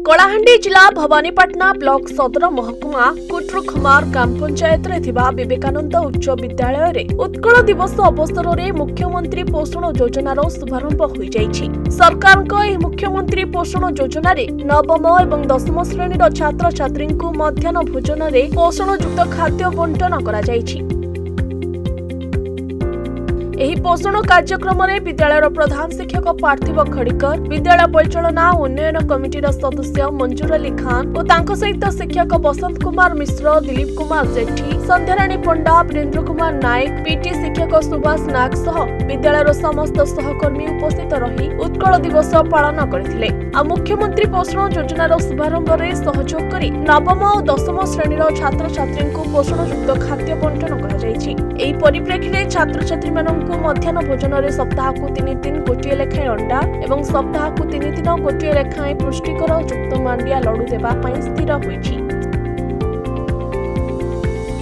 कलाहांडी जिला भवानीपाटना ब्लॉक सदर महकुमा कुट्रुखमार ग्राम पंचायत विवेकानंद उच्च विद्यालय रे उत्कल दिवस अवसर में मुख्यमंत्री पोषण योजनार शुभारंभ हो जाइछि। सरकार मुख्यमंत्री पोषण योजना रे नवम और दशम श्रेणी छात्र छात्री मध्याह्न भोजन रे पोषणयुक्त खाद्य बंटन करा जाइछि। एही पोषण कार्यक्रम रे विद्यालय प्रधान शिक्षक पार्थिव खड़ीकर, विद्यालय परिचालना उन्नयन कमिटीर सदस्य मंजूर अली खान और तांको सहित शिक्षक बसंत कुमार मिश्र, दिलीप कुमार सेठी, संध्याराणी पंडा, वीरेंद्र कुमार नायक, पीटी शिक्षक सुभाष नाग सह विद्यालय समस्त सहकर्मी उपस्थित रही उत्कल दिवस पालन करथिले। आ मुख्यमंत्री पोषण योजनार शुभारंभ रे सहयोग करी नवम और दशम श्रेणीर छात्र छात्री पोषणयुक्त खाद्य बंटन करा जाइछि। एही परिप्रेक्षी छात्र छात्री मध्याह्न भोजन रे सप्ताह को 3 दिन गोटे लेखाएं अंडा एवं सप्ताह को 3 दिन गोटे लेखाएं पुष्टिकर युक्त मांडिया लडू देवा स्थिर होइछि।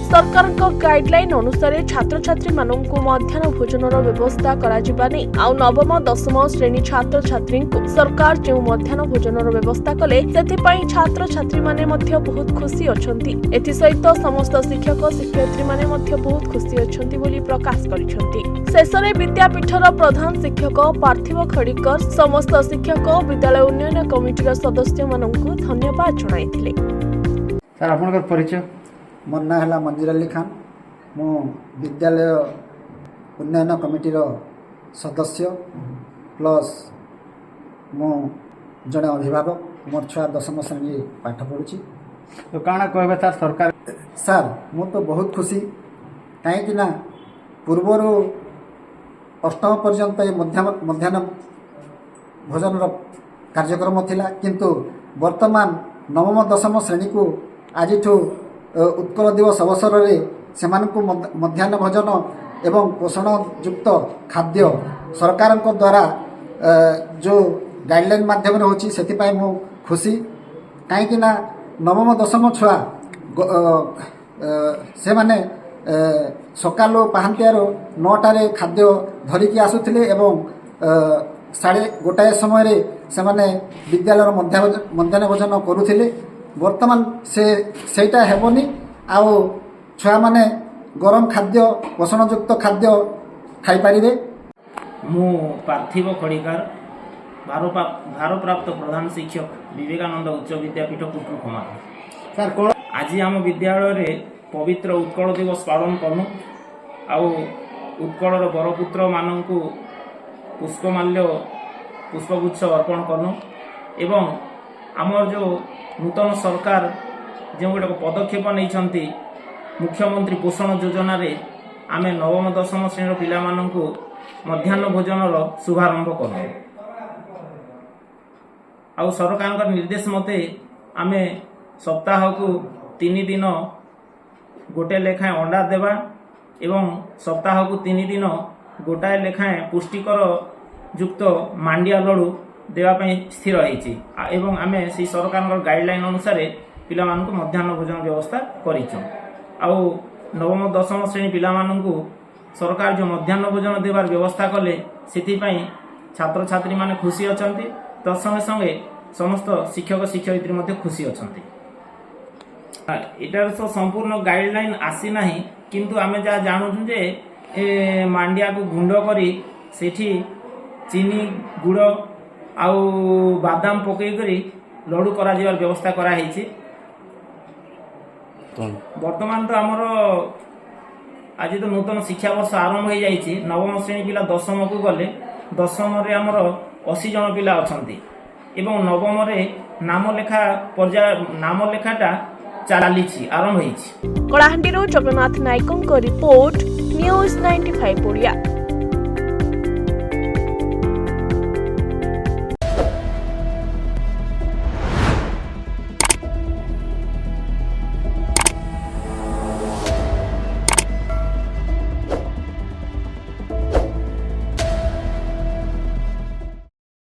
सरकार गाइडलाइन अनुसार छात्र छात्री माननकु मध्याह्न भोजनर व्यवस्था करा जिबानी आ नवम दशम श्रेणी छात्र छात्री सरकार जो मध्याह्न भोजनर व्यवस्था कले सेथिपई छात्र छात्री माने मध्य बहुत खुशी अछंती। एथि सहित समस्त शिक्षक शिक्षयित्री माने मध्य बहुत खुशी अछंती बोली प्रकाश करिसंती। शेषरे विद्यापीठर प्रधान शिक्षक पार्थिव खड़ीकर समस्त शिक्षक विद्यालय उन्नयन कमिटीर सदस्य माननकु धन्यवाद जणाइथिले। सर आपनकर परिचय? मोर ना है मंजूर अली खान, मु विद्यालय उन्नयन कमिटीर सदस्य प्लस मु जड़े अभिभावक। मोर छुआ दशम श्रेणी पाठ पढ़ुची। तो काना कहबे सर सरकार? सर मु तो बहुत खुशी कहीं ना पूर्वर अष्टम पर्यंत ये मध्याह्न भोजन कार्यक्रम थिला, किंतु वर्तमान नवम दशम श्रेणी को आज उत्कल दिवस अवसर में से मध्याह्न भोजन एवं पोषण युक्त खाद्य सरकार द्वारा जो गाइडलाइन माध्यम होची सेतिपाई मु खुशी कहीं ना नवम दशम छुआ से माने सकालू पहांतियार 9टारे खाद्य धरिकी आसुथिले एवं 1:30 समय से माने विद्यालय मध्याह्न भोजन करुथिले। वर्तमान सेटा हेबनी आउ छुआ माने गरम खाद्य पोषणयुक्त खाद्य खाई पारिबे। मु पार्थिव खड़ीकर भारप्राप्त प्रधान शिक्षक विवेकानंद उच्च विद्यापीठ कुट्रुखमार। सर कोन आज आम विद्यालय रे पवित्र उत्कल दिवस पालन करूँ आउ उत्कलर बरपुत्र माननकु पुष्पमाल्य पुष्पगुच्छ अर्पण करूँ एवं आमर जो नूतन सरकार जो गोटे पदक्षेप नहीं मुख्यमंत्री पोषण योजना रे आमे नवम दशम श्रेणी पिला माननकु मध्याह्न भोजनर शुभारंभ करूँ। आउ सरकार निर्देश मते आमे सप्ताह को 3 दिन गोटे लेखाएं अंडा देवा एवं सप्ताह को 3 दिन गोटाए लेखाएं पुष्टिकर युक्त मांडिया लडू देवाई स्थिर होती एवं आमे से सरकार गाइडलाइन अनुसार पिला मानकु मध्याह्न भोजन व्यवस्था करिछो। आउ नवम दशम श्रेणी पिला मानकु सरकार जो मध्याह्न भोजन देवार व्यवस्था कले सेथिपई छात्र छात्री माने खुशी अछंती। तत्संगे संगे समस्त शिक्षक शिक्षयित्री मध्ये खुशी अछंती। एटार तो संपूर्ण गाइडलाइन आसी नाही, किंतु आमे जा जानू जे ए मांडिया को गुंड करी सेठी चीनी गुड़ आउ बादाम पकई करी लडू करा जिवार व्यवस्था करा हेछि। वर्तमान तो आमर आज तो नूतन शिक्षा वर्ष आरंभ हो जाइछि। नवम श्रेणी पिला दशम को गले दशम रे आमर 80 जन पिला अछंती एवं नवम रे नाम लेखाटा चालीछि आरंभ होइछि। कलाहांडी जगन्नाथ नायकों रिपोर्ट न्यूज 95 ओडिया।